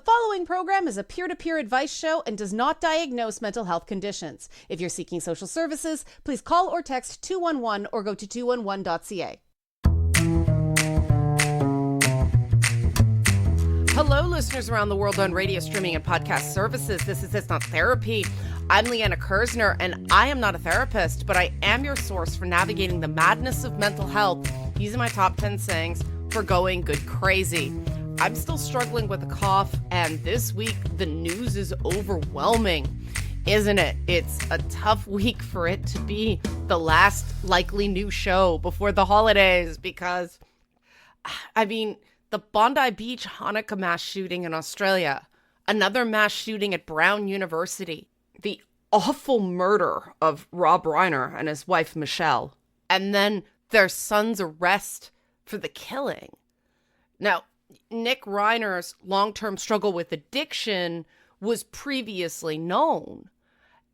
following program is a peer-to-peer advice show and does not diagnose mental health conditions. If you're seeking social services, please call or text 211 or go to 211.ca. Hello, listeners around the world on radio, streaming, and podcast services. This is It's Not Therapy. I'm Leanna Kersner, and I am not a therapist, but I am your source for navigating the madness of mental health using my top 10 sayings for going good crazy. I'm still struggling with a cough, and this week the news is overwhelming, isn't it? It's a tough week for it to be the last likely new show before the holidays because, the Bondi Beach Hanukkah mass shooting in Australia, another mass shooting at Brown University, the awful murder of Rob Reiner and his wife Michelle, and then their son's arrest for the killing. Now, Nick Reiner's long-term struggle with addiction was previously known,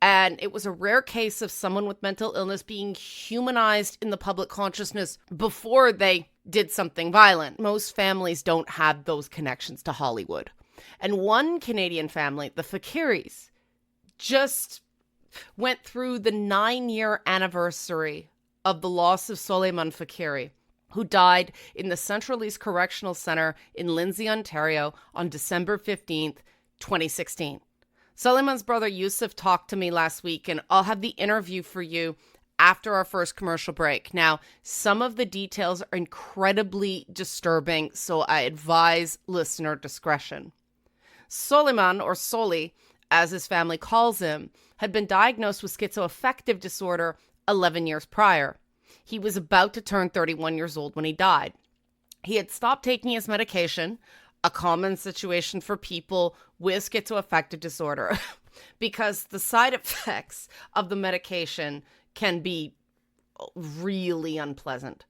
and it was a rare case of someone with mental illness being humanized in the public consciousness before they did something violent. Most families don't have those connections to Hollywood. And one Canadian family, the Faqiris, just went through the 9-year anniversary of the loss of Soleiman Faqiri, who died in the Central East Correctional Centre in Lindsay, Ontario on December 15th, 2016. Soleiman's brother Yusuf talked to me last week, and I'll have the interview for you after our first commercial break. Now, some of the details are incredibly disturbing, so I advise listener discretion. Soleiman, or Soli, as his family calls him, had been diagnosed with schizoaffective disorder 11 years prior. He was about to turn 31 years old when he died. He had stopped taking his medication, a common situation for people with schizoaffective disorder, because the side effects of the medication can be really unpleasant.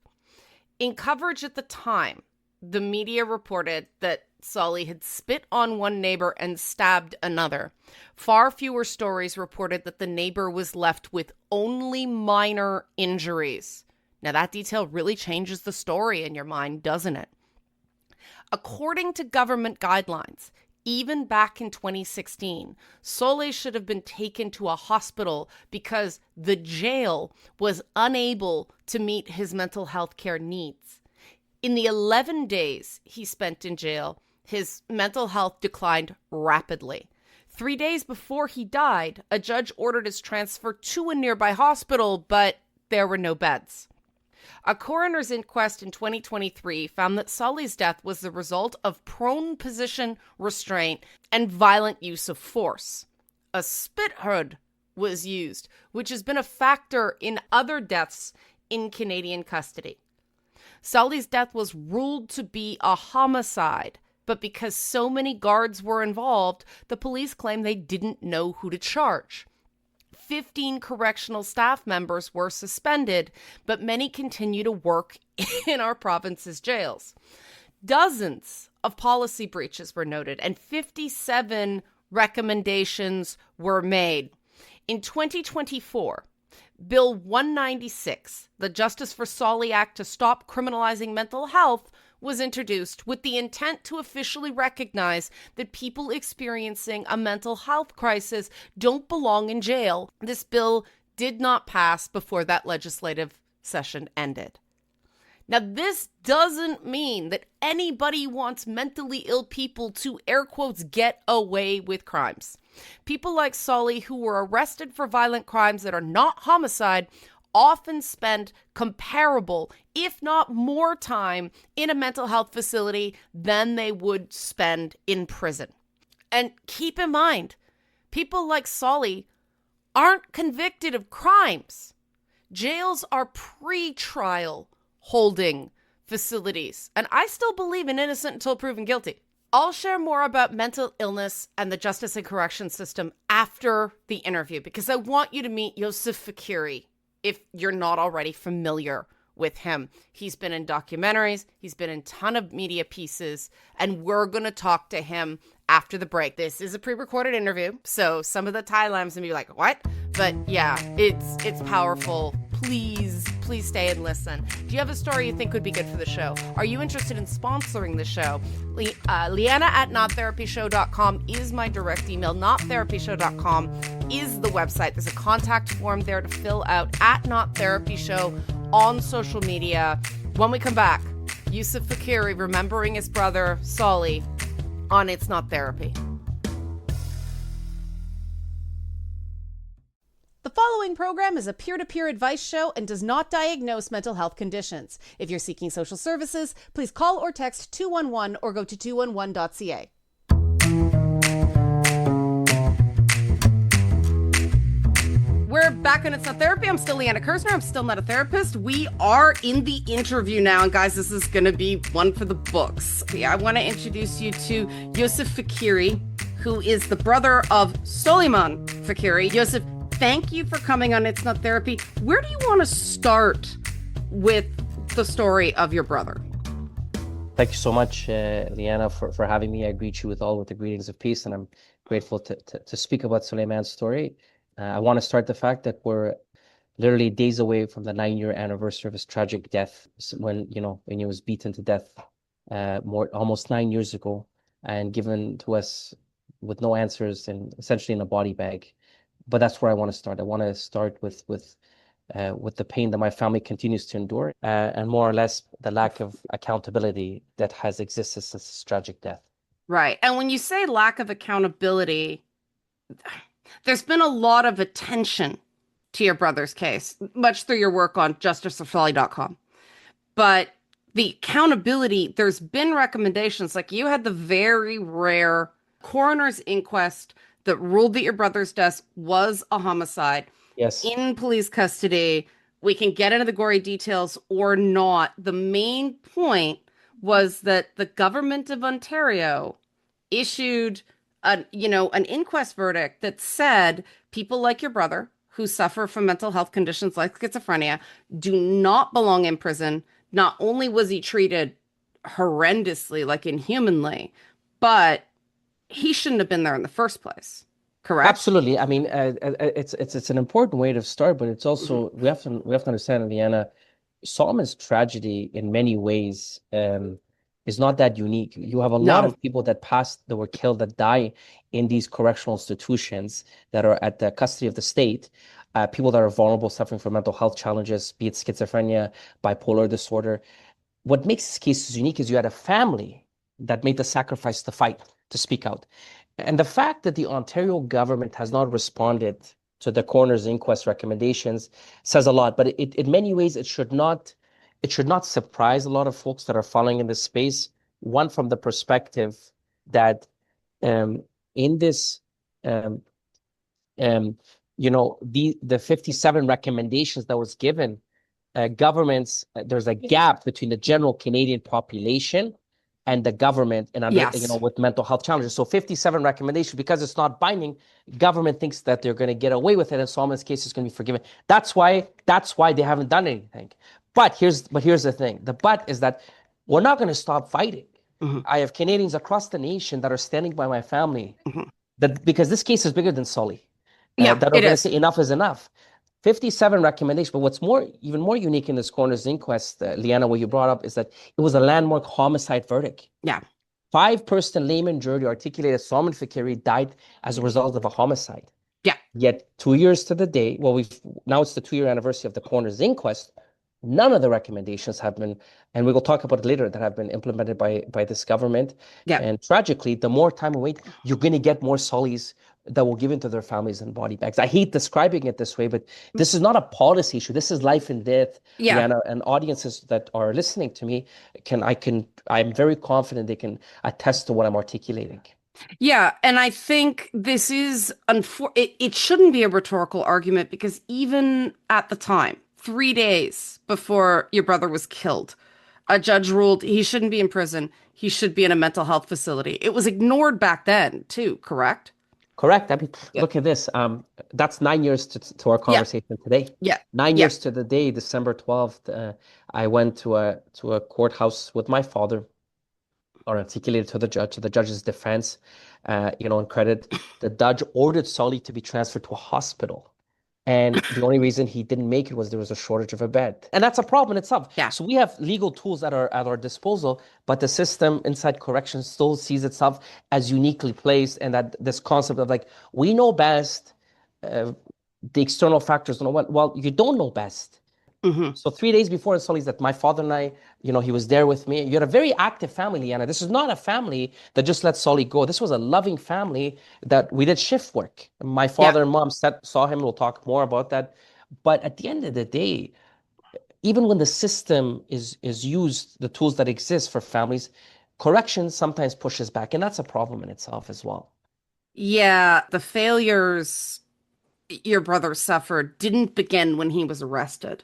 In coverage at the time, the media reported that Solly had spit on one neighbor and stabbed another. Far fewer stories reported that the neighbor was left with only minor injuries. Now that detail really changes the story in your mind, doesn't it? According to government guidelines, even back in 2016, Sole should have been taken to a hospital because the jail was unable to meet his mental health care needs. In the 11 days he spent in jail, his mental health declined rapidly. 3 days before he died, a judge ordered his transfer to a nearby hospital, but there were no beds. A coroner's inquest in 2023 found that Solly's death was the result of prone position restraint and violent use of force. A spit hood was used, which has been a factor in other deaths in Canadian custody. Solly's death was ruled to be a homicide, but because so many guards were involved, the police claimed they didn't know who to charge. 15 correctional staff members were suspended, but many continue to work in our province's jails. Dozens of policy breaches were noted, and 57 recommendations were made. In 2024, Bill 196, the Justice for Solly Act to stop criminalizing mental health, was introduced with the intent to officially recognize that people experiencing a mental health crisis don't belong in jail. This bill did not pass before that legislative session ended. Now, this doesn't mean that anybody wants mentally ill people to, air quotes, get away with crimes. People like Solly, who were arrested for violent crimes that are not homicide, often spend comparable, if not more time in a mental health facility than they would spend in prison. And keep in mind, people like Solly aren't convicted of crimes. Jails are pre-trial holding facilities, and I still believe in innocent until proven guilty. I'll share more about mental illness and the justice and correction system after the interview because I want you to meet Yusuf Faqiri if you're not already familiar with him. He's been in documentaries, he's been in a ton of media pieces, and we're going to talk to him after the break. This is a pre-recorded interview, so some of the Thai lambs will be like, what? But yeah, it's powerful. please stay and listen. Do you have a story you think would be good for the show? Are you interested in sponsoring the show? Leanna at nottherapyshow.com is my direct email. Nottherapyshow.com is the website. There's a contact form there to fill out at nottherapyshow on social media. When we come back, Yusuf Faqiri remembering his brother, Solly, on It's Not Therapy. The following program is a peer-to-peer advice show and does not diagnose mental health conditions. If you're seeking social services, please call or text 211 or go to 211.ca. We're back on It's Not Therapy. I'm still Leanna Kersner. I'm still not a therapist. We are in the interview now. And guys, this is going to be one for the books. I want to introduce you to Yusuf Faqiri, who is the brother of Soleiman Faqiri. Yusuf, thank you for coming on It's Not Therapy. Where do you want to start with the story of your brother? Thank you so much, Leanna, for having me. I greet you with the greetings of peace, and I'm grateful to speak about Soleiman's story. I want to start the fact that we're literally days away from the 9-year anniversary of his tragic death, when he was beaten to death almost 9 years ago, and given to us with no answers and essentially in a body bag. But that's where I want to start. I want to start with the pain that my family continues to endure, and more or less the lack of accountability that has existed since his tragic death. Right. And when you say lack of accountability, there's been a lot of attention to your brother's case, much through your work on justiceforsolly.com. But the accountability, there's been recommendations, like you had the very rare coroner's inquest that ruled that your brother's death was a homicide. Yes. In police custody. We can get into the gory details or not. The main point was that the government of Ontario issued an inquest verdict that said people like your brother who suffer from mental health conditions like schizophrenia do not belong in prison. Not only was he treated horrendously, like inhumanly, but he shouldn't have been there in the first place. Correct? Absolutely. I mean, it's an important way to start, but it's also we have to understand, Indiana, Solomon's tragedy in many ways is not that unique. You have a lot of people that were killed, that die in these correctional institutions that are at the custody of the state. People that are vulnerable, suffering from mental health challenges, be it schizophrenia, bipolar disorder. What makes this case unique is you had a family that made the sacrifice to fight, to speak out. And the fact that the Ontario government has not responded to the coroner's inquest recommendations says a lot. But in many ways, it should not surprise a lot of folks that are following in this space. One, from the perspective that in this, the 57 recommendations that was given, governments, there's a gap between the general Canadian population and the government, and with mental health challenges. So 57 recommendations, because it's not binding, government thinks that they're going to get away with it, and Solomon's case is going to be forgiven. That's why they haven't done anything. But here's the thing. The but is that we're not going to stop fighting. Mm-hmm. I have Canadians across the nation that are standing by my family, because this case is bigger than Solly. That are going to say enough is enough. 57 recommendations, but what's even more unique in this coroner's inquest, Leanna, what you brought up, is that it was a landmark homicide verdict. Yeah. 5-person layman jury articulated Soleiman Faqiri died as a result of a homicide. Yeah. Yet 2 years to the day, now it's the 2-year anniversary of the coroner's inquest, none of the recommendations have been, and we will talk about it later, that have been implemented by this government. Yeah. And tragically, the more time we wait, you're going to get more Sollys that will give into their families in body bags. I hate describing it this way, but this is not a policy issue. This is life and death. Yeah. And audiences that are listening to me I'm very confident they can attest to what I'm articulating. Yeah, and I think this is it shouldn't be a rhetorical argument, because even at the time, 3 days before your brother was killed, a judge ruled he shouldn't be in prison. He should be in a mental health facility. It was ignored back then too, correct? Correct. I mean, look at this. That's 9 years to our conversation today. Yeah. 9 years to the day, December 12th. I went to a courthouse with my father, or articulated to the judge's defense, and credit. The judge ordered Solly to be transferred to a hospital. And the only reason he didn't make it was there was a shortage of a bed. And that's a problem in itself. Yeah. So we have legal tools at our disposal, but the system inside corrections still sees itself as uniquely placed, and that this concept of like, we know best, uh, the external factors don't know what. Well, you don't know best. Hmm. So 3 days before Sully's that my father and I, he was there with me. You're a very active family, Liana. This is not a family that just let Sully go. This was a loving family that we did shift work. My Yeah. father and mom saw him. We'll talk more about that. But at the end of the day, even when the system is used, the tools that exist for families, correction sometimes pushes back, and that's a problem in itself as well. Yeah. The failures your brother suffered didn't begin when he was arrested.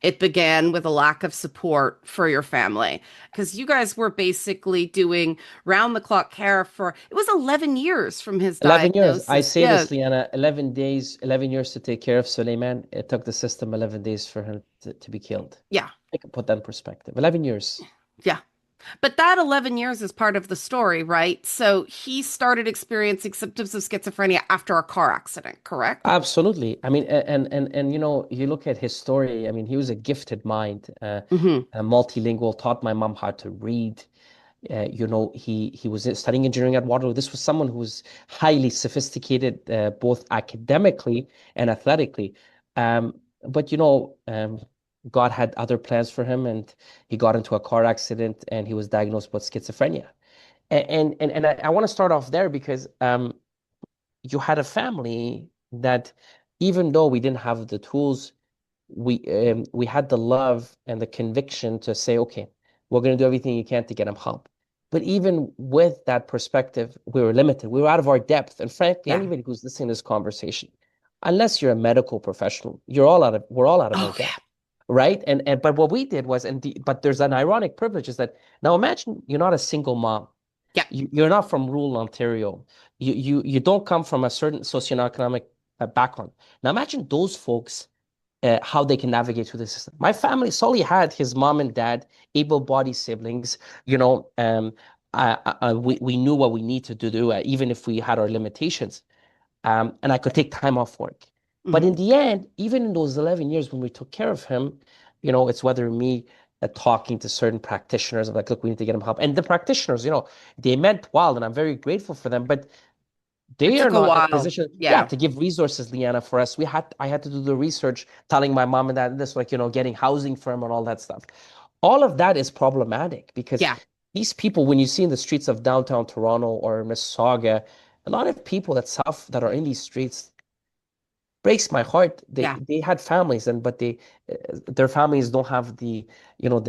It began with a lack of support for your family because you guys were basically doing round the clock care for it was 11 years from his 11 years. I diagnosis. say Yeah. this, Liana, 11 days, 11 years to take care of Soleiman. It took the system 11 days for him to be killed. Yeah. I can put that in perspective. 11 years. Yeah. But that 11 years is part of the story, right? So he started experiencing symptoms of schizophrenia after a car accident, correct? Absolutely. I mean, and you look at his story. I mean, he was a gifted mind, Hmm. multilingual, taught my mom how to read. He was studying engineering at Waterloo. This was someone who was highly sophisticated, both academically and athletically. But God had other plans for him, and he got into a car accident, and he was diagnosed with schizophrenia. And I want to start off there because you had a family that, even though we didn't have the tools, we had the love and the conviction to say, okay, we're going to do everything you can to get him help. But even with that perspective, we were limited. We were out of our depth. And frankly, Yeah. anybody who's listening to this conversation, unless you're a medical professional, we're all out of our Oh, yeah. depth, right? And but what we did was, but there's an ironic privilege is that now imagine you're not a single mom. Yeah. You're not from rural Ontario. You don't come from a certain socioeconomic background. Now imagine those folks, how they can navigate through the system. My family, Sully had his mom and dad, able-bodied siblings. You know, we knew what we needed to do, even if we had our limitations. And I could take time off work. But Hmm. in the end, even in those 11 years when we took care of him, it's whether me talking to certain practitioners, I'm like, look, we need to get him help. And the practitioners, they meant well, and I'm very grateful for them. But It they are took a not in a while. position, yeah, Yeah. to give resources, Liana, for us. I had to do the research, telling my mom and dad this, like, getting housing for him and all that stuff. All of that is problematic because Yeah. these people, when you see in the streets of downtown Toronto or Mississauga, a lot of people that are in these streets, breaks my heart. They Yeah. they had families, but their families don't have the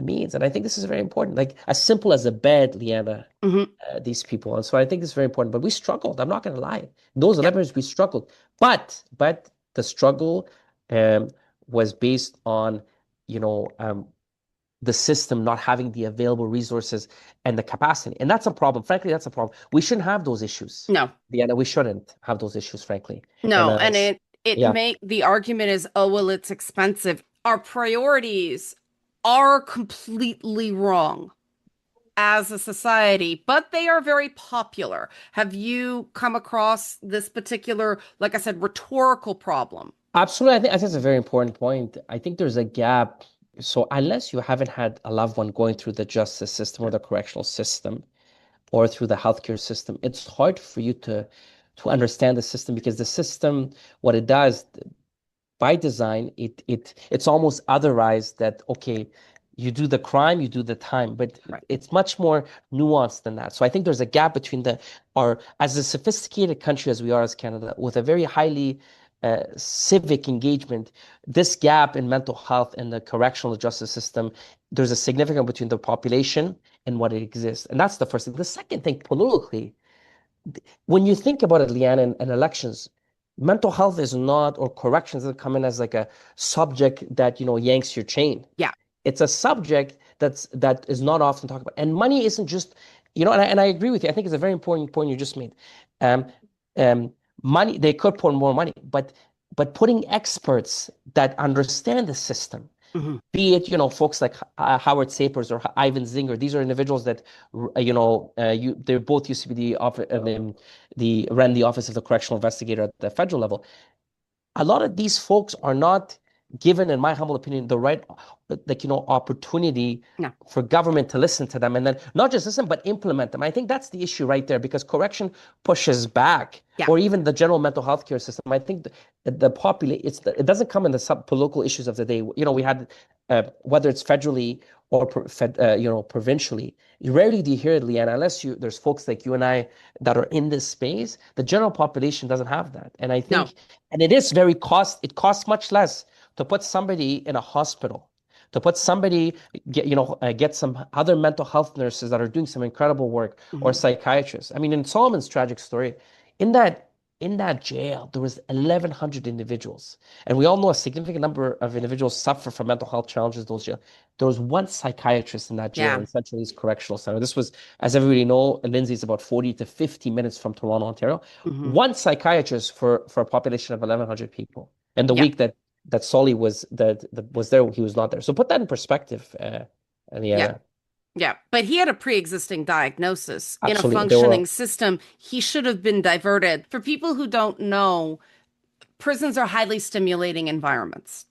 means. And I think this is very important. Like as simple as a bed, Liana, Hmm. these people. And so I think it's very important. But we struggled. I'm not going to lie. Those Yeah. 11 years we struggled. But the struggle um, was based on, you know, um, the system not having the available resources and the capacity. And that's a problem. Frankly, that's a problem. We shouldn't have those issues. No. Yeah, we shouldn't have those issues, frankly. And No. And it yeah, make the argument is, oh, well, it's expensive. Our priorities are completely wrong as a society, but they are very popular. Have you come across this particular, like I said, rhetorical problem? absolutely. I think that's a very important point. I think there's a gap. So unless you haven't had a loved one going through the justice system or the correctional system or through the healthcare system, it's hard for you to understand the system because the system, what it does by design, it's almost otherized that, okay, you do the crime, you do the time, but Right. it's much more nuanced than that. So I think there's a gap between our, as a sophisticated country as we are as Canada, with a very highly civic engagement, this gap in mental health and the correctional justice system, there's a significant between the population and what it exists. And that's the first thing. The second thing, politically, when you think about it, Leanne, in elections, mental health is not, or corrections that come in as like a subject that, yanks your chain. Yeah. It's a subject that is not often talked about. And money isn't just, and I agree with you. I think it's a very important point you just made. Um, um, Money, they could pour more money, but putting experts that understand the system, Hmm. be it folks like Howard Sapers or Ivan Zinger. These are individuals that they both used to be the ran the office of the correctional investigator at the federal level. a lot of these folks are not given, in my humble opinion, the right, like, opportunity No. for government to listen to them and then not just listen, but implement them. I think that's the issue right there because correction pushes back, Yeah. or even the general mental health care system. I think the population, it doesn't come in the political issues of the day. We had, whether it's federally or provincially, rarely do you hear it, Leanna, unless there's folks like you and I that are in this space. The general population doesn't have that. And I No. think, and it costs much less to put somebody in a hospital, to put somebody, get some other mental health nurses that are doing some incredible work, or Mhm. psychiatrists. I mean, in Solomon's tragic story, in that in that jail, there was 1,100 individuals. And we all know a significant number of individuals suffer from mental health challenges in those jails. There was one psychiatrist in that jail Yeah. in Central East Correctional Center. This was, as everybody know, Lindsay's about 40 to 50 minutes from Toronto, Ontario. Mhm. One psychiatrist for a population of 1,100 people. And the Yeah. week that Solly was there, he was not there. So put that in perspective, Yeah. Leanna. Yeah, but he had a pre-existing diagnosis in a Absolutely. There were functioning system. He should have been diverted. For people who don't know, prisons are highly stimulating environments.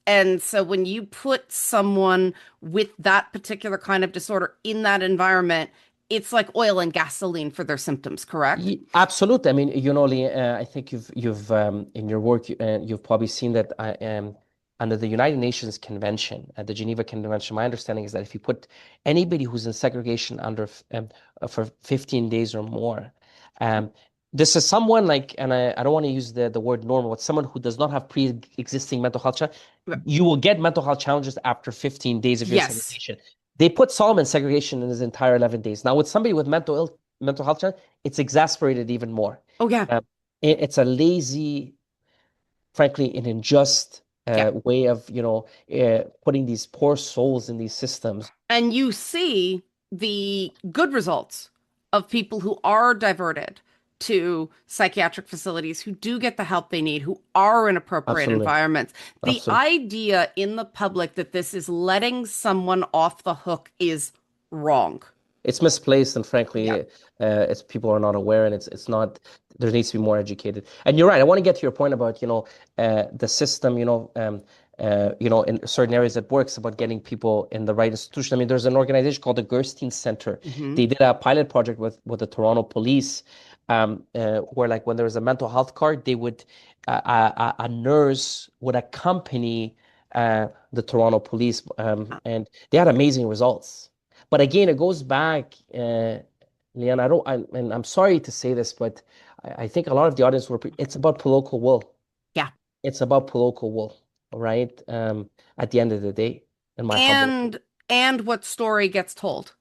And so when you put someone with that particular kind of disorder in that environment, it's like oil and gasoline for their symptoms, correct? Absolutely. I mean, Lee, I think you've in your work, you've probably seen that I am under the United Nations Convention, the Geneva Convention. My understanding is that if you put anybody who's in segregation for 15 days or more, um, this is someone like, and I don't want to use the word normal, but someone who does not have pre-existing mental health challenge, you will get mental health challenges after 15 days of your Yes. segregation. They put Solomon segregation in his entire 11 days. Now, with somebody with mental health challenge, it's exasperated even more. Oh, yeah. Um, it's a lazy, frankly, an unjust Yeah. way of, putting these poor souls in these systems. And you see the good results of people who are diverted to psychiatric facilities, who do get the help they need, who are in appropriate Absolutely. environments. The Absolutely. idea in the public that this is letting someone off the hook is wrong. It's misplaced, and Yeah. frankly, it's people are not aware, and it's not. There needs to be more educated. And you're right. I want to get to your point about the system. In certain areas it works about getting people in the right institution. I mean, there's an organization called the Gerstein Center. Hmm. They did a pilot project with the Toronto Police, where, like, when there was a mental health card, they would a nurse would accompany the Toronto Police, and they had amazing results. But again, it goes back, Leon. And I'm sorry to say this, but I think a lot of the audience it's about political will. Yeah. It's about political will, right? At the end of the day, in my humble opinion. And what story gets told,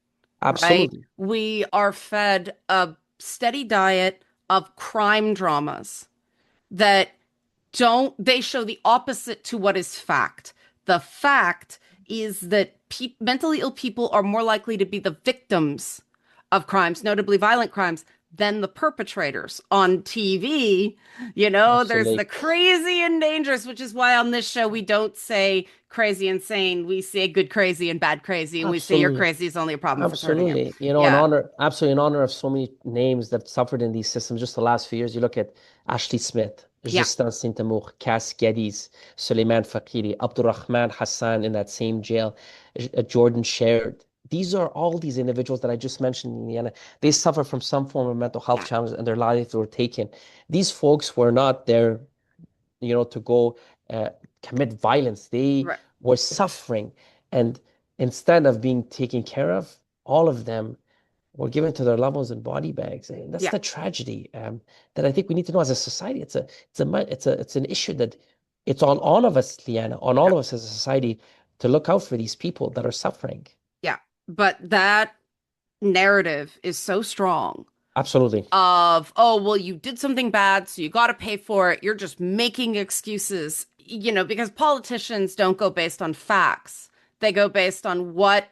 right? Absolutely. We are fed a steady diet of crime dramas that don't they show the opposite to what is fact. The fact is that mentally ill people are more likely to be the victims of crimes, notably violent crimes, than the perpetrators on TV. There's the Absolutely. crazy and dangerous, which is why on this show we don't say crazy and sane. We say good crazy and bad crazy, and we say your Absolutely. crazy is only a problem for 30 you. Absolutely. Yeah. In honor of so many names that suffered in these systems just the last few years. You look at Ashley Smith, Yeah. Justin Saint-Amour, Cass Geddes, Soleiman Faqiri, Abdurrahman Hassan in that same jail, Jordan Shared. These are all these individuals that I just mentioned, Indiana. They suffer from some form of mental health Yeah. challenge and their lives were taken. These folks were not there, to go commit violence. They Right. were suffering. And instead of being taken care of, all of them were given to their loved ones in body bags. And that's Yeah. the tragedy, that I think we need to know as a society. It's an issue that it's on all of us, Leanna, on all Yeah. of us as a society to look out for these people that are suffering. Yeah. But that narrative is so strong Absolutely. of, oh, well, you did something bad, so you got to pay for it. You're just making excuses, because politicians don't go based on facts. They go based on what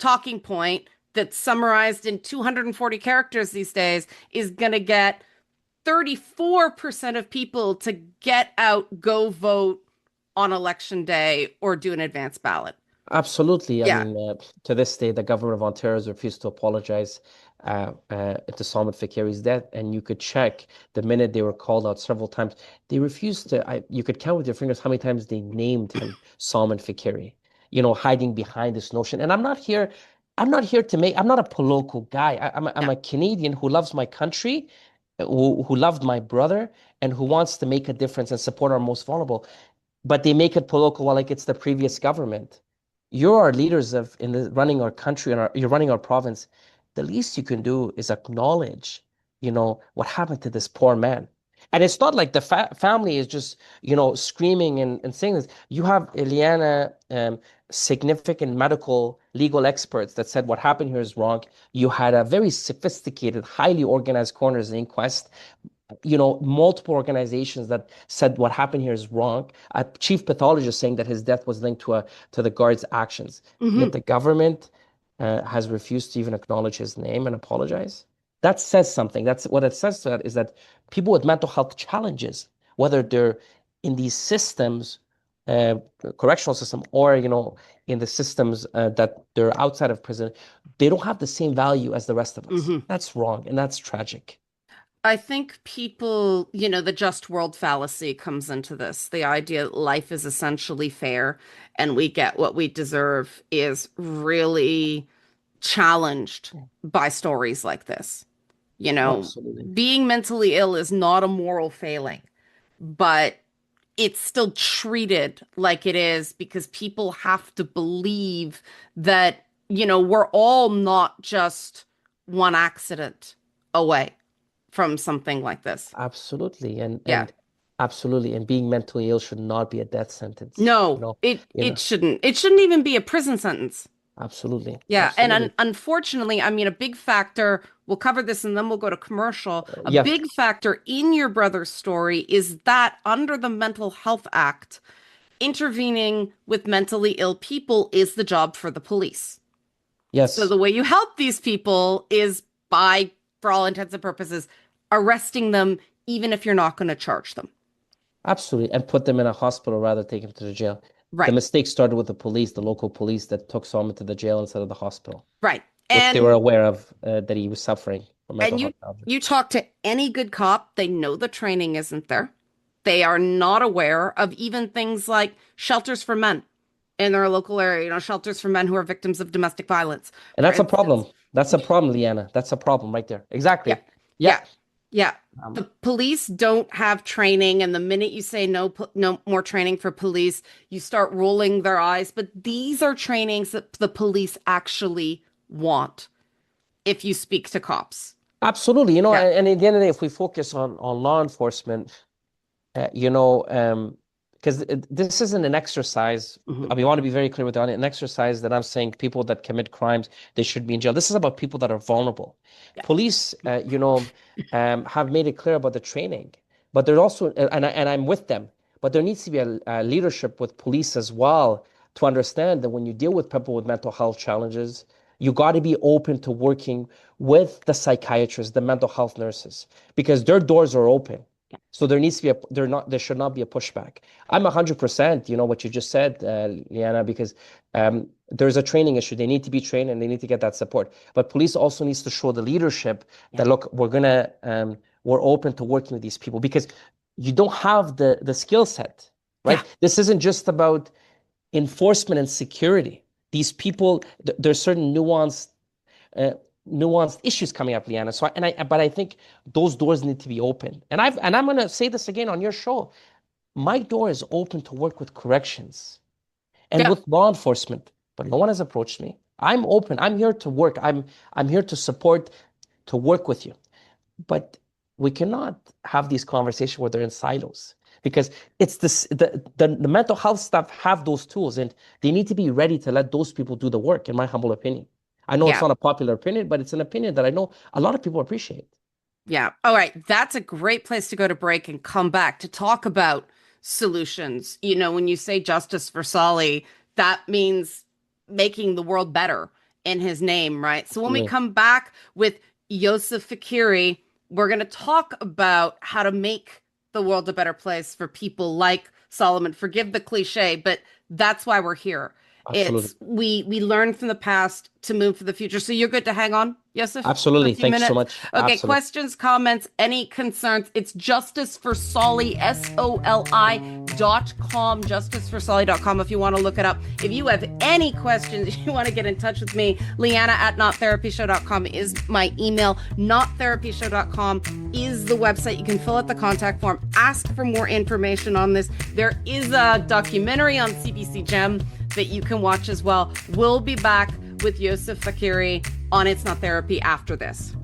talking point that's summarized in 240 characters these days is going to get 34% of people to get out, go vote on election day or do an advance ballot. Absolutely. I Yeah. mean, to this day, the government of Ontario has refused to apologize to Salman Fakiri's death, and you could check the minute they were called out several times. They refused to. You could count with your fingers how many times they named him Salman Fakiri. Hiding behind this notion. And I'm not here. I'm not here to make. I'm not a political guy. I'm Yeah. a Canadian who loves my country, who loved my brother, and who wants to make a difference and support our most vulnerable, but they make it political like it's the previous government. You're our leaders running our country, and you're running our province. The least you can do is acknowledge, what happened to this poor man. And it's not like the family is just, screaming and saying this. You have Eliana, significant medical legal experts that said what happened here is wrong. You had a very sophisticated, highly organized coroner's inquest, multiple organizations that said what happened here is wrong. A chief pathologist saying that his death was linked to the guard's actions. Yet Hmm. the government has refused to even acknowledge his name and apologize. That says something. That's what it says to that is that people with mental health challenges, whether they're in these systems, uh, correctional system, or in the systems that they're outside of prison, they don't have the same value as the rest of us. Hmm. That's wrong and that's tragic. I think people, the just world fallacy comes into this. The idea that life is essentially fair and we get what we deserve is really challenged by stories like this. You know, Absolutely. being mentally ill is not a moral failing, but it's still treated like it is because people have to believe that, we're all not just one accident away from something like this. Absolutely. And Yeah. and absolutely. And being mentally ill should not be a death sentence. No, it You it know, shouldn't. It shouldn't even be a prison sentence. absolutely. Yeah, and Absolutely. unfortunately, I mean, a big factor, we'll cover this and then we'll go to commercial. A Yeah. big factor in your brother's story is that under the Mental Health Act, intervening with mentally ill people is the job for the police. So Yes. the way you help these people is by, for all intents and purposes, arresting them, even if you're not going to charge them. Absolutely. And put them in a hospital rather than take them to the jail. The Right, mistake started with the police, the local police that took Solomon to the jail instead of the hospital, right. which they were aware of that he was suffering from mental And health you challenges. talk to any good cop, they know the training isn't there. They are not aware of even things like shelters for men in their local area, shelters for men who are victims of domestic violence, And for that's a instance. problem. That's a problem, Leanna. That's a problem right there. Yeah. Exactly. Yeah. Yep. Yeah. Um, The police don't have training, and the minute you say no, no more training for police, you start rolling their eyes. But these are trainings that the police actually want if you speak to cops. Absolutely. Yeah. And at the end of the day, if we focus on law enforcement, because this isn't an exercise. Hmm. We want to be very clear with that. An exercise that I'm saying people that commit crimes, they should be in jail. This is about people that are vulnerable. Yeah. Police, have made it clear about the training, but there's also, and I'm with them, but there needs to be a leadership with police as well to understand that when you deal with people with mental health challenges, you got to be open to working with the psychiatrists, the mental health nurses, because their doors are open. So there needs to be there should not be a pushback. I'm 100%, what you just said, Liana, because there's a training issue. They need to be trained and they need to get that support. But police also needs to show the leadership Yeah. that, look, we're open to working with these people because you don't have the skill set, Yeah. right? This isn't just about enforcement and security. These people, there's certain uh, nuanced issues coming up, Liana. But I think those doors need to be open. And I'm going to say this again on your show. My door is open to work with corrections and Yeah. with law enforcement, but no one has approached me. I'm open. I'm here to work. I'm here to support, to work with you. But we cannot have these conversations where they're in silos because it's this the mental health staff have those tools and they need to be ready to let those people do the work, in my humble opinion. I know it's Yeah. not a popular opinion, but it's an opinion that I know a lot of people appreciate. Yeah. All right. That's a great place to go to break and come back to talk about solutions. When you say justice for Solly, that means making the world better in his name, right? So when we Absolutely. come back with Yosef Fakiri, we're going to talk about how to make the world a better place for people like Solomon. Forgive the cliche, but that's why we're here. Absolutely. We learn from the past to move for the future. So you're good to hang on, Yusuf, for a Absolutely. few Thank you so minutes. much. Okay, Absolutely. questions, comments, any concerns? It's Justice for Solly, SOLI.com, justiceforsoli.com if you want to look it up. If you have any questions, you want to get in touch with me, Leanna at nottherapyshow.com is my email. Nottherapyshow.com is the website. You can fill out the contact form, ask for more information on this. There is a documentary on CBC Gem that you can watch as well. We'll be back with Yusuf Faqiri on It's Not Therapy after this.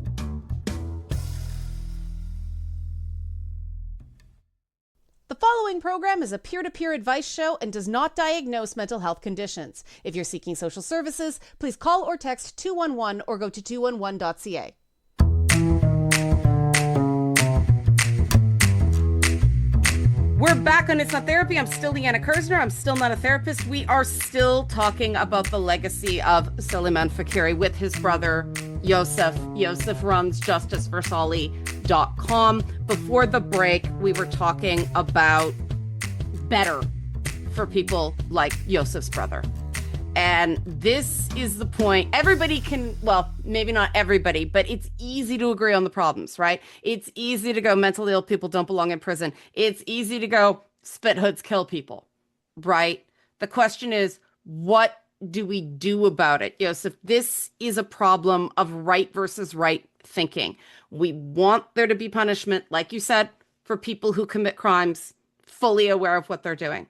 The following program is a peer-to-peer advice show and does not diagnose mental health conditions. If you're seeking social services, please call or text 211 or go to 211.ca. We're back on It's Not Therapy. I'm still Leanna Kersner. I'm still not a therapist. We are still talking about the legacy of Soleiman Faqiri with his brother, Yusuf. Yusuf runs justiceforsoli.com. Before the break, we were talking about better for people like Yusuf's brother. And this is the point. Everybody can, well, maybe not everybody, but it's easy to agree on the problems, right? It's easy to go mentally ill people don't belong in prison. It's easy to go spit hoods kill people, right? The question is, what do we do about it? Yosef, this is a problem of right versus right thinking. We want there to be punishment, like you said, for people who commit crimes, fully aware of what they're doing.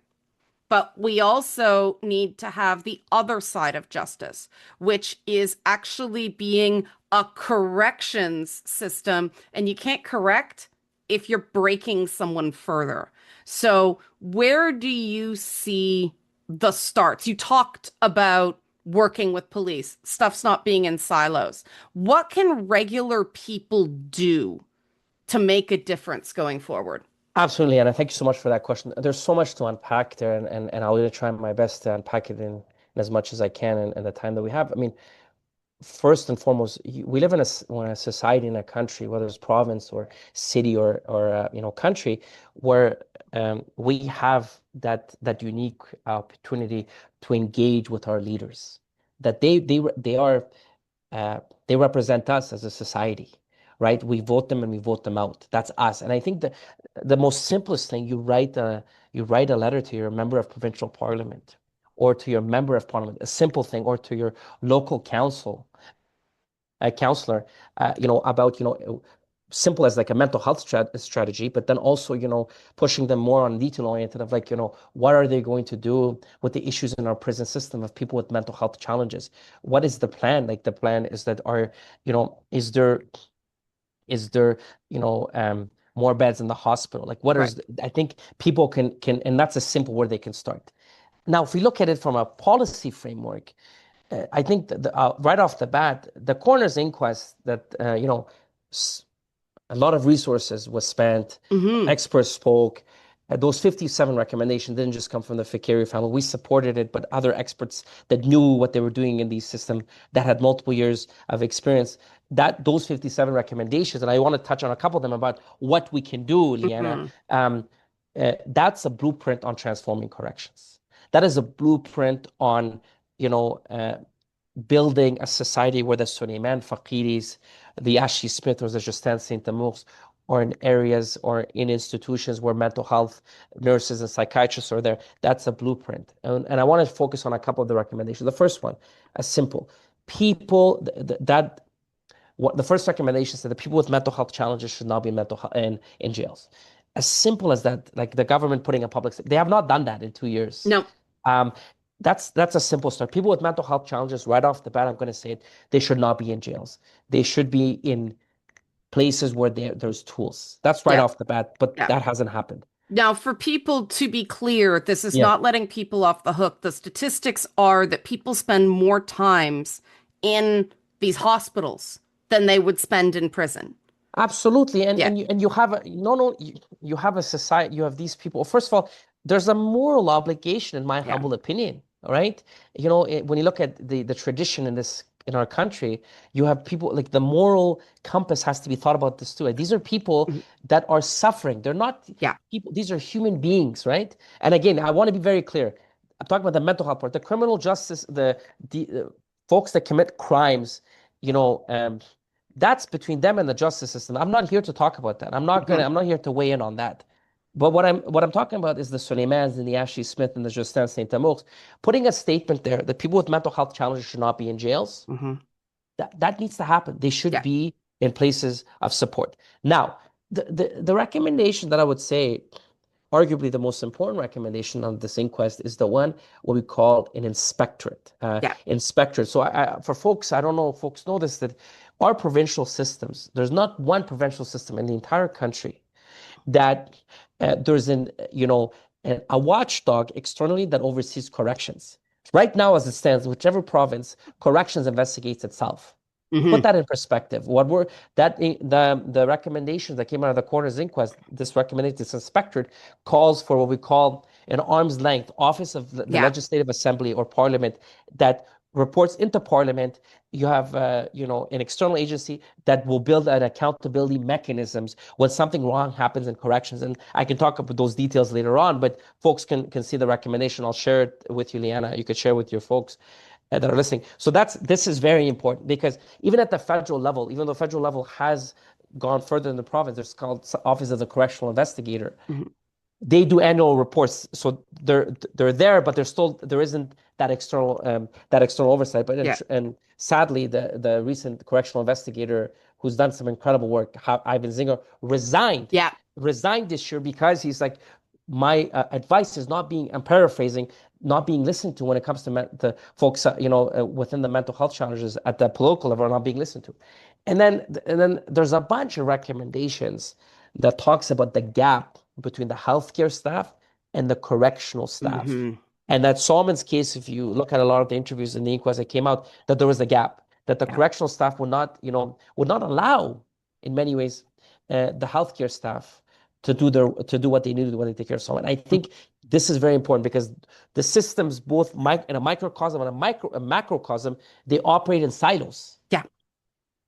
But we also need to have the other side of justice, which is actually being a corrections system. And you can't correct if you're breaking someone further. So where do you see the starts? You talked about working with police, stuff's not being in silos. What can regular people do to make a difference going forward? Absolutely, Anna. Thank you so much for that question. There's so much to unpack there, and I'll really try my best to unpack it in as much as I can in the time that we have. I mean, first and foremost, we live in a society, in a country, whether it's province or city or country, where we have that unique opportunity to engage with our leaders. That they represent us as a society, right? We vote them and we vote them out. That's us. And I think the most simplest thing, you write a letter to your member of provincial parliament or to your member of parliament, a simple thing, or to your local counselor, about, simple as like a mental health strategy, but then also, pushing them more on detail oriented of like, what are they going to do with the issues in our prison system of people with mental health challenges? What is the plan? Like the plan is that is there, more beds in the hospital? Like Right. I think people can, and that's a simple where they can start. Now, if we look at it from a policy framework, I think that right off the bat, the coroner's inquest that, a lot of resources was spent, experts spoke. Those 57 recommendations didn't just come from the Faqiri family. We supported it, but other experts that knew what they were doing in these systems, that had multiple years of experience, those 57 recommendations, and I want to touch on a couple of them about what we can do, Leanna. That's a blueprint on transforming corrections. That is a blueprint on, building a society where the Soleiman Faqiris, the Ashley Smith or the Justin Saint Amours, or in areas or in institutions where mental health nurses and psychiatrists are there. That's a blueprint. And I want to focus on a couple of the recommendations. The first one, a simple. People the first recommendation is that the people with mental health challenges should not be in jails. As simple as that, like the government putting a they have not done that in 2 years. No. That's a simple start. People with mental health challenges, right off the bat, I'm going to say it, they should not be in jails. They should be in places where there's tools. That's right off the bat, but that hasn't happened. Now, for people to be clear, this is not letting people off the hook. The statistics are that people spend more times in these hospitals than they would spend in prison. Absolutely. And you have you have a society, you have these people. First of all, there's a moral obligation, in my humble opinion, right? When you look at the tradition in our country, you have people like the moral compass has to be thought about this too. Like, these are people that are suffering. They're not people, these are human beings, right? And again, I want to be very clear. I'm talking about the mental health part, the criminal justice, the folks that commit crimes, you know, that's between them and the justice system. I'm not here to talk about that. I'm not here to weigh in on that. But what I'm talking about is the Soleimans and the Ashley Smith and the Justin Saint Amours putting a statement there that people with mental health challenges should not be in jails. Mm-hmm. That needs to happen. They should Yeah. be in places of support. Now, the recommendation that I would say, arguably the most important recommendation on this inquest, is the one what we call an inspectorate. Yeah. Inspectorate. So for folks, I don't know if folks know this, that our provincial systems, there's not one provincial system in the entire country that there's a watchdog externally that oversees corrections. Right now, as it stands, whichever province, corrections investigates itself. Put that in perspective. The recommendations that came out of the coroner's inquest, this recommendation, this inspectorate calls for what we call an arm's length office of the Legislative Assembly or Parliament that reports into Parliament. You have an external agency that will build an accountability mechanisms when something wrong happens in corrections. And I can talk about those details later on, but folks can see the recommendation. I'll share it with you, Liana. You could share with your folks that are listening. So this is very important because even at the federal level, even though the federal level has gone further in the province, there's called Office of the Correctional Investigator. They do annual reports, so they're there, but there isn't that external oversight. But and sadly, the recent correctional investigator who's done some incredible work, Ivan Zinger, resigned. Yeah. Resigned this year because he's like, my advice is not being, I'm paraphrasing, not being listened to when it comes to the folks, within the mental health challenges at the political level are not being listened to. And then there's a bunch of recommendations that talks about the gap between the healthcare staff and the correctional staff. And that Soleiman's case, if you look at a lot of the interviews in the inquest that came out, that there was a gap, that the correctional staff would not allow, in many ways, the healthcare staff to do what they need to do when they take care of someone. I think this is very important because the systems, both in a microcosm and a macrocosm, they operate in silos. Yeah.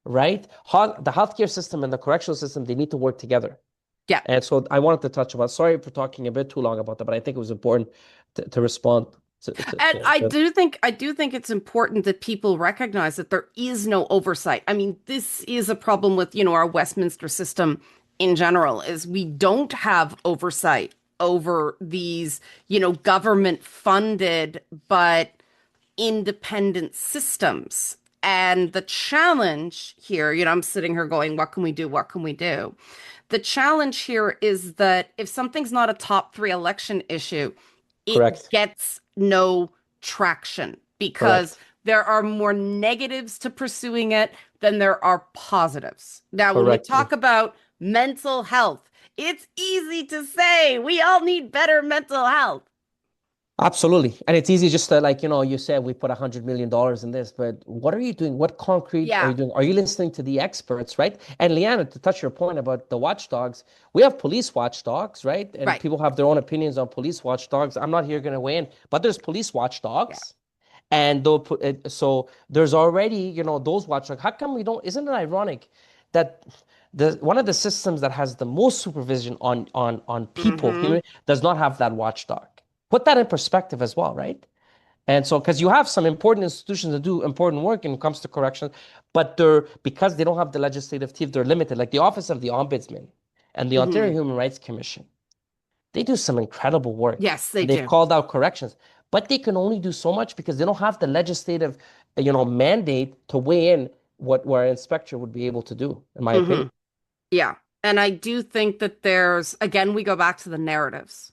Right? The healthcare system and the correctional system, they need to work together. Yeah. And so I wanted to touch about, sorry for talking a bit too long about that, but I think it was important to respond and I do think it's important that people recognize that there is no oversight. I mean, this is a problem with, our Westminster system in general, is we don't have oversight over these, government funded but independent systems. And the challenge here, I'm sitting here going, what can we do? What can we do? The challenge here is that if something's not a top 3 election issue, it gets no traction because there are more negatives to pursuing it than there are positives. Now, when we talk about mental health, it's easy to say we all need better mental health. Absolutely. And it's easy just to, you said we put $100 million in this, but what are you doing? What concrete are you doing? Are you listening to the experts, right? And Liana, to touch your point about the watchdogs, we have police watchdogs, right? And people have their own opinions on police watchdogs. I'm not here going to weigh in, but there's police watchdogs. And so there's already, those watchdogs. How come we don't, isn't it ironic that one of the systems that has the most supervision on people does not have that watchdog? Put that in perspective as well, right? And so, because you have some important institutions that do important work when it comes to corrections, but because they don't have the legislative team, they're limited. Like the Office of the Ombudsman and the Ontario Human Rights Commission, they do some incredible work. Yes, they do. They've called out corrections, but they can only do so much because they don't have the legislative, mandate to weigh in where an inspector would be able to do, in my opinion. Yeah, and I do think that again, we go back to the narratives,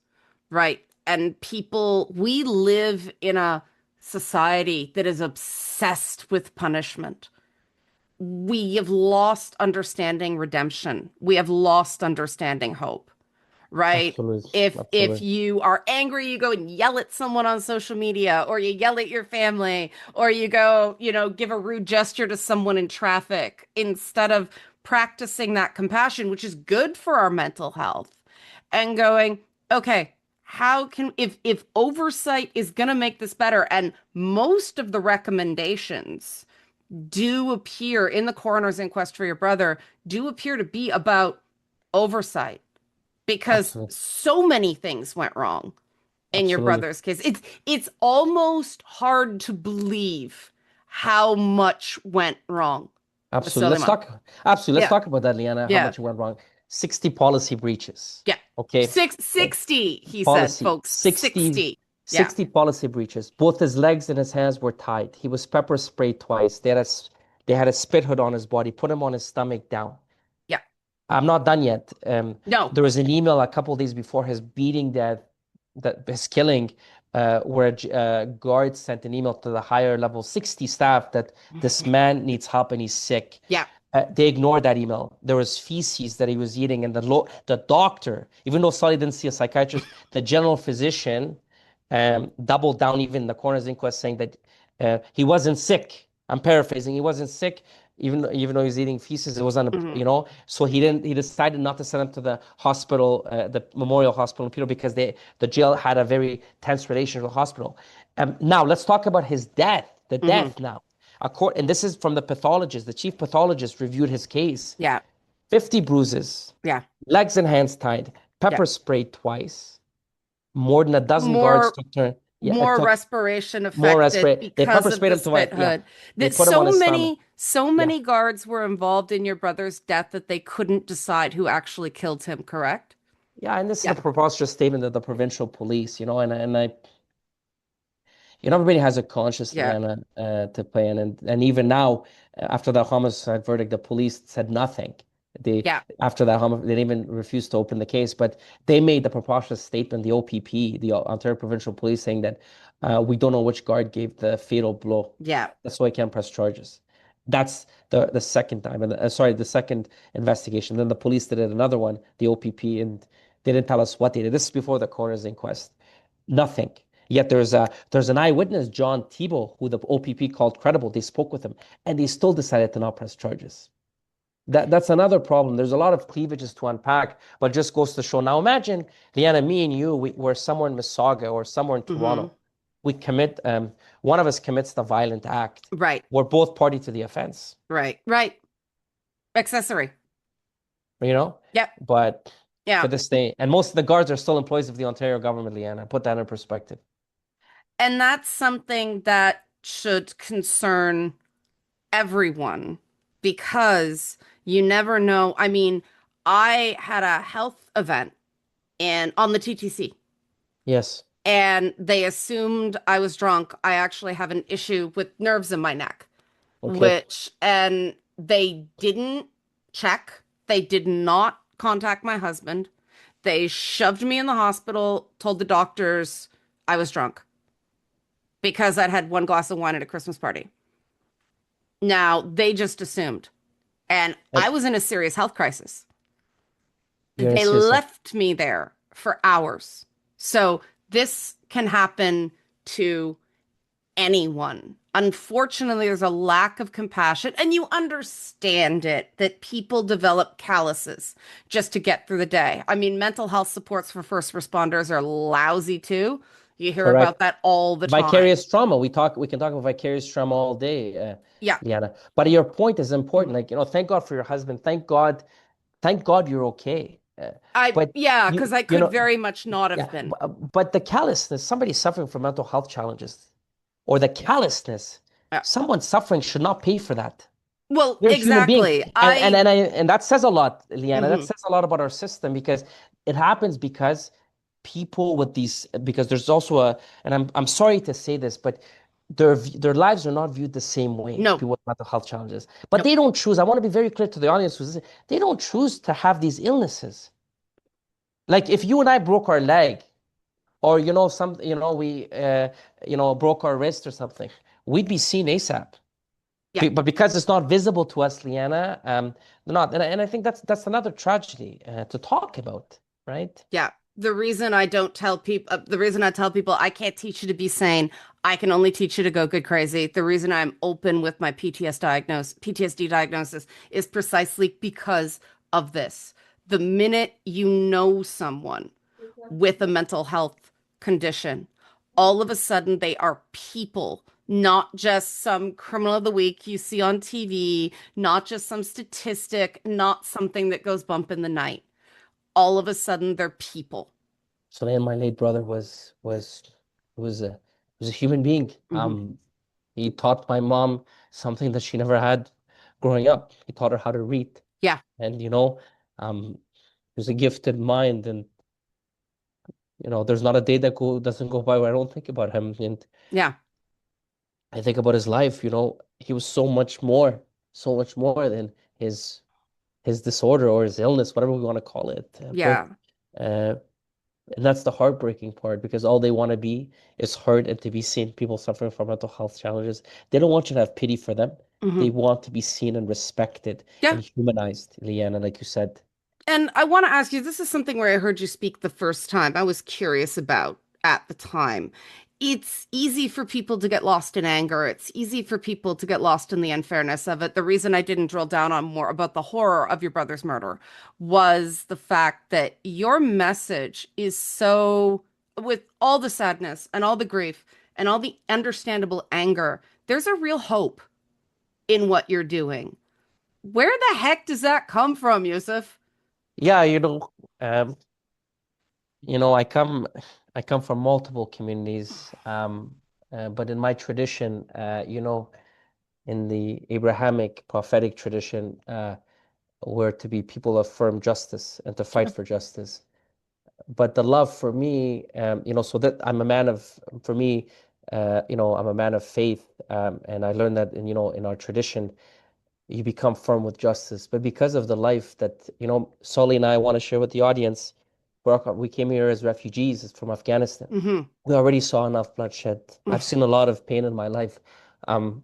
right? And we live in a society that is obsessed with punishment. We have lost understanding redemption. We have lost understanding hope, right? Absolutely. If you are angry, you go and yell at someone on social media, or you yell at your family, or you go, give a rude gesture to someone in traffic, instead of practicing that compassion, which is good for our mental health, and going, okay, if oversight is going to make this better, and most of the recommendations do appear in the coroner's inquest for your brother, do appear to be about oversight, because so many things went wrong in your Absolutely. brother's case. It's almost hard to believe how much went wrong with Absolutely. Soleiman. Let's Yeah, talk about that, Liana, how yeah, much it went wrong. 60 policy breaches. yeah. Okay. Uh, 60, he said, Policy folks. 60, 60. Yeah, 60 policy breaches. Both his legs and his hands were tied. He was pepper sprayed twice. They had a spit hood on his body, put him on his stomach down. yeah. I'm not done yet. No. There was an email a couple of days before his beating that his killing, where a guard sent an email to the higher level 60 staff that this man needs help and he's sick. Yeah, They ignored that email. There was feces that he was eating, and the doctor, even though Sully didn't see a psychiatrist, the general physician doubled down even in the coroner's inquest, saying that he wasn't sick. I'm paraphrasing. He wasn't sick, even though he was eating feces. It wasn't, hmm So he didn't. He decided not to send him to the hospital, the Memorial Hospital in Peter, because the jail had a very tense relationship with the hospital. Now let's talk about his death. The hmm death now. And this is from the pathologist. The chief pathologist reviewed his case. Yeah, 50 bruises, yeah. legs and hands tied, Yeah. pepper sprayed twice, more than a dozen guards More took turn. Yeah, it more took respiration more affected respray. They because pepper of sprayed the him twice. spit Yeah, hood. they That put him on his stomach. so Yeah, many guards were involved in your brother's death that they couldn't decide who actually killed him, correct? yeah, and this is Yeah. a preposterous statement of the provincial police, everybody has a conscience, Yeah. Liana, to play in, and even now, after that homicide verdict, the police said nothing. They Yeah. After that homicide, they even refused to open the case. But they made the preposterous statement, the OPP, the Ontario Provincial Police, saying that we don't know which guard gave the fatal blow. Yeah. That's why I can't press charges. That's the second time, and sorry, the second investigation. Then the police did another one, the OPP, and they didn't tell us what they did. This is before the coroner's inquest. Nothing. Yet there's an eyewitness, John Thibault, who the OPP called credible. They spoke with him, and they still decided to not press charges. That's another problem. There's a lot of cleavages to unpack, but it just goes to show. Now imagine, Leanna, me and you, we're somewhere in Mississauga or somewhere in hmm Toronto. We commit, one of us commits the violent act. Right. We're both party to the offense, Right. Right. Accessory. you know? Yep. But to Yeah. this day, and most of the guards are still employees of the Ontario government, Leanna. Put that in perspective. And that's something that should concern everyone because you never know. I mean, I had a health event on the TTC Yes. and they assumed I was drunk. I actually have an issue with nerves in my neck, Okay. and they didn't check. They did not contact my husband. They shoved me in the hospital, told the doctors I was drunk because I'd had one glass of wine at a Christmas party. Now, they just assumed. And And I was in a serious health crisis. you're in They serious. left me there for hours. So this can happen to anyone. Unfortunately, there's a lack of compassion, and you understand it that people develop calluses just to get through the day. I mean, mental health supports for first responders are lousy too. You hear about Correct. that all the time. Vicarious trauma. We can talk about vicarious trauma all day, Yeah. Liana. But your point is important. Mhm. Like, thank God for your husband. Thank God you're okay. But Yeah, because I you could know, very much not have yeah. been. But the callousness, somebody suffering from mental health challenges, or the callousness, Yeah. someone suffering should not pay for that. Well, They're a human being, exactly. and that says a lot, Liana. That Mhm. says a lot about our system because it happens because people with these because there's also and I'm sorry to say this, but their lives are not viewed the same way. No, People with mental health challenges, but no. they don't choose. I want to be very clear to the audience who's listening. They don't choose to have these illnesses. Like if you and I broke our leg, or we broke our wrist or something, we'd be seen ASAP. Yeah. But because it's not visible to us, Leanna, they're not. And I think that's another tragedy to talk about, right? Yeah. The reason I tell people I can't teach you to be sane, I can only teach you to go good crazy. The reason I'm open with my PTSD diagnosis is precisely because of this. The minute you know someone with a mental health condition, all of a sudden they are people, not just some criminal of the week you see on TV, not just some statistic, not something that goes bump in the night. All of a sudden they're people. Soleiman, my late brother, was a human being. Hmm. He taught my mom something that she never had growing up. He taught her how to read, Yeah, and um, he was a gifted mind, and there's not a day that doesn't go by where I don't think about him, and yeah, I think about his life. He was so much more than his his disorder or his illness, whatever we want to call it. But yeah. uh, And that's the heartbreaking part because all they want to be is heard and to be seen. People suffering from mental health challenges, they don't want you to have pity for them. They Hmm. want to be seen and respected Yeah. and humanized, Leanna, like you said. And I want to ask you, this is something where I heard you speak the first time. I was curious about at the time. It's easy for people to get lost in anger. It's easy for people to get lost in the unfairness of it. The reason I didn't drill down on more about the horror of your brother's murder was the fact that your message is so, with all the sadness and all the grief and all the understandable anger, there's a real hope in what you're doing. Where the heck does that come from, Yusuf? Yeah, um, I come from multiple communities, but in my tradition, in the Abrahamic prophetic tradition, we're to be people of firm justice and to fight for justice. But the love for me, so that for me, I'm a man of faith, and I learned that in our tradition, you become firm with justice. But because of the life that, Solly and I want to share with the audience, we came here as refugees from Afghanistan. Hmm. We already saw enough bloodshed. I've seen a lot of pain in my life. Um,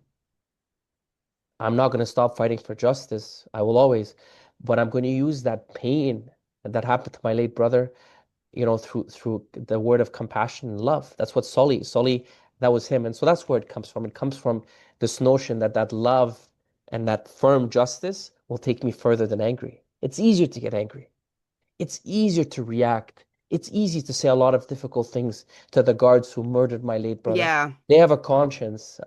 I'm not going to stop fighting for justice. I will always, but I'm going to use that pain that happened to my late brother through the word of compassion and love. That's what Solly, that was him. And so that's where it comes from. It comes from this notion that love and that firm justice will take me further than angry. It's easier to get angry. It's easier to react. It's easy to say a lot of difficult things to the guards who murdered my late brother. Yeah. They have a conscience.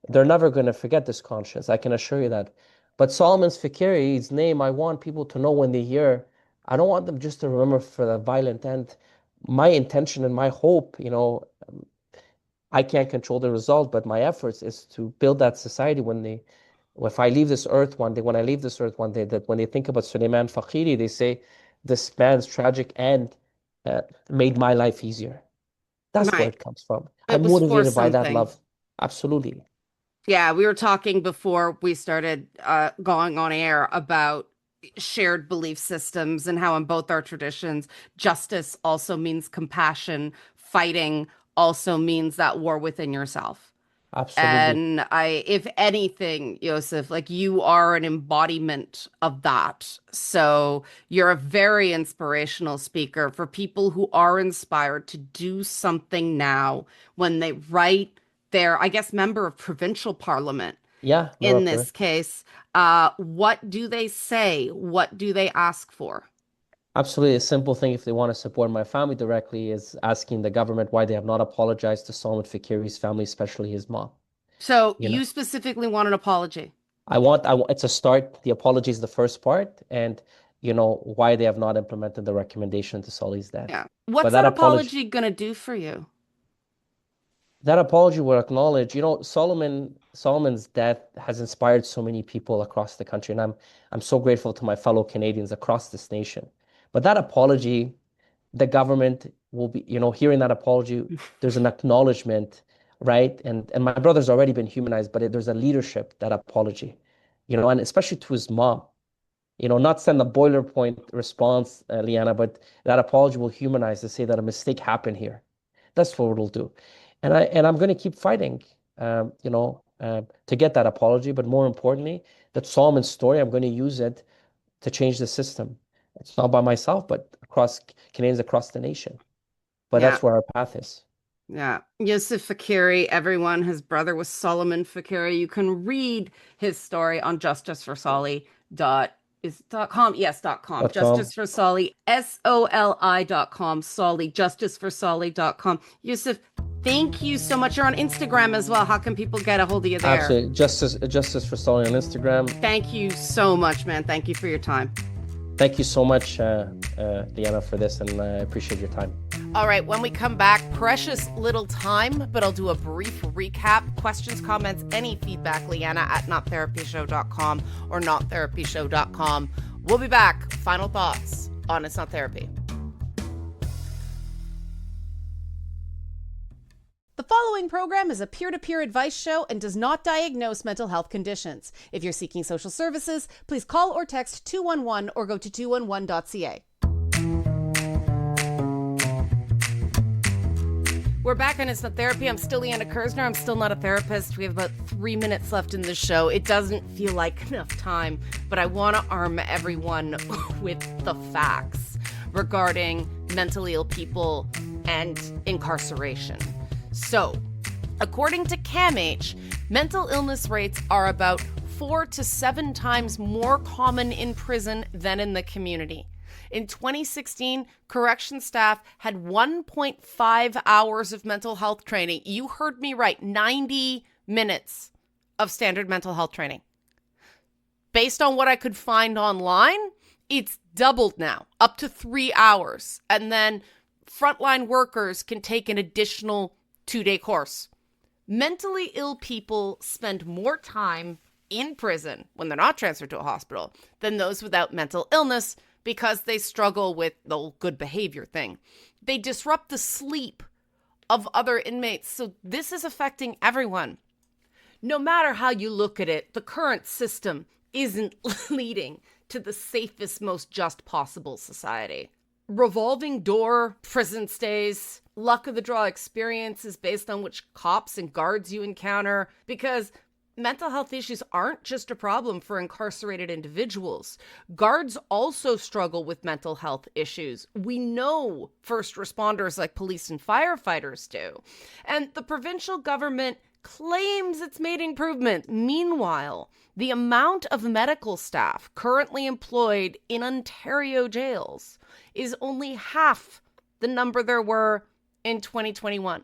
They're never going to forget this conscience. I can assure you that. But Solomon's Faqiri's name, I want people to know when they hear. I don't want them just to remember for the violent end. My intention and my hope, I can't control the result, but my efforts is to build that society if I leave this earth one day, when I leave this earth one day, that when they think about Soleiman Faqiri, they say, this man's tragic end uh, made my life easier. That's where Right. it comes from. It I'm was for motivated by that something. love. Absolutely. Yeah, we were talking before we started going on air about shared belief systems and how in both our traditions, justice also means compassion, fighting also means that war within yourself. Absolutely. And if anything, Yosef, like you are an embodiment of that. So you're a very inspirational speaker for people who are inspired to do something now when they write their, I guess, member of provincial parliament Yeah, in Morocco. this case. What do they say? What do they ask for? Absolutely. A simple thing, if they want to support my family directly, is asking the government why they have not apologized to Solomon Fakiri's family, especially his mom. So You know, you specifically want an apology. it's a start. The apology is the first part, and why they have not implemented the recommendation to Sully's death. Yeah. But What's that apology going to do for you? that apology will acknowledge, Solomon's death has inspired so many people across the country, and I'm so grateful to my fellow Canadians across this nation. But that apology, the government will be, hearing that apology, there's an acknowledgement, right? And my brother's already been humanized, but there's a leadership, that apology, and especially to his mom, not send a boilerplate response, Liana, but that apology will humanize to say that a mistake happened here. That's what it'll do. And I'm going to keep fighting, to get that apology. But more importantly, that Solomon's story, I'm going to use it to change the system. It's not by myself, but across Canadians across the nation. But Yeah. that's where our path is. Yeah. Yusuf Faqiri, everyone, his brother was Solomon Faqiri. You can read his story on justiceforsoli.com. Yes, .com. .com. Justiceforsoli, SOLI.com. Soli, justiceforsoli.com. Yusuf, thank you so much. You're on Instagram as well. How can people get a hold of you there? Absolutely. Justice for Stalin on Instagram. Thank you so much, man. Thank you for your time. Thank you so much, Liana, for this, and I appreciate your time. All right, when we come back, precious little time, but I'll do a brief recap. Questions, comments, any feedback, Leanna at nottherapyshow.com or nottherapyshow.com. We'll be back. Final thoughts on It's Not Therapy. The following program is a peer-to-peer advice show and does not diagnose mental health conditions. If you're seeking social services, please call or text 211 or go to 211.ca. We're back on It's Not Therapy. I'm still Leanna Kersner. I'm still not a therapist. We have about 3 minutes left in the show. It doesn't feel like enough time, but I want to arm everyone with the facts regarding mentally ill people and incarceration. So, according to CAMH, mental illness rates are about 4 to 7 times more common in prison than in the community. In 2016, correction staff had 1.5 hours of mental health training. You heard me right, 90 minutes of standard mental health training. Based on what I could find online, it's doubled now, up to 3 hours. And then frontline workers can take an additional 2-day course. Mentally ill people spend more time in prison when they're not transferred to a hospital than those without mental illness, because they struggle with the good behavior thing. They disrupt the sleep of other inmates. So this is affecting everyone. No matter how you look at it, the current system isn't leading to the safest, most just possible society. Revolving door prison stays, luck of the draw experiences based on which cops and guards you encounter, because mental health issues aren't just a problem for incarcerated individuals. Guards also struggle with mental health issues. We know first responders like police and firefighters do. And the provincial government claims it's made improvements. Meanwhile, the amount of medical staff currently employed in Ontario jails is only half the number there were in 2021.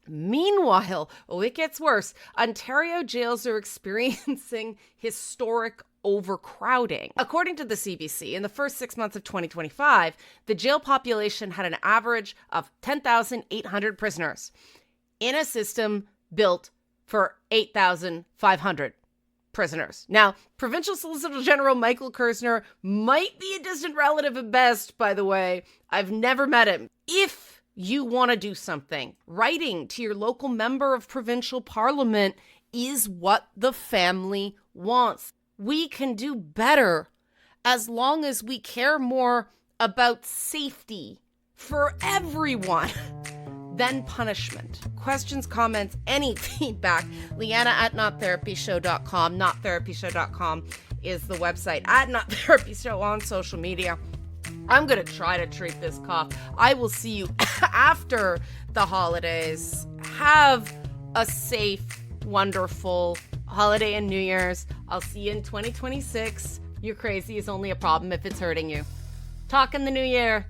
Meanwhile, it gets worse. Ontario jails are experiencing historic overcrowding. According to the CBC, in the first 6 months of 2025, the jail population had an average of 10,800 prisoners in a system built for 8,500 prisoners. Now, Provincial Solicitor General Michael Kersner might be a distant relative at best, by the way. I've never met him. If you want to do something, writing to your local member of provincial parliament is what the family wants. We can do better as long as we care more about safety for everyone than punishment. Questions, comments, any feedback, Leanna at nottherapyshow.com. Nottherapyshow.com is the website. At nottherapyshow on social media. I'm going to try to treat this cough. I will see you after the holidays. Have a safe, wonderful holiday and New Year's. I'll see you in 2026. You're crazy is only a problem if it's hurting you. Talk in the new year.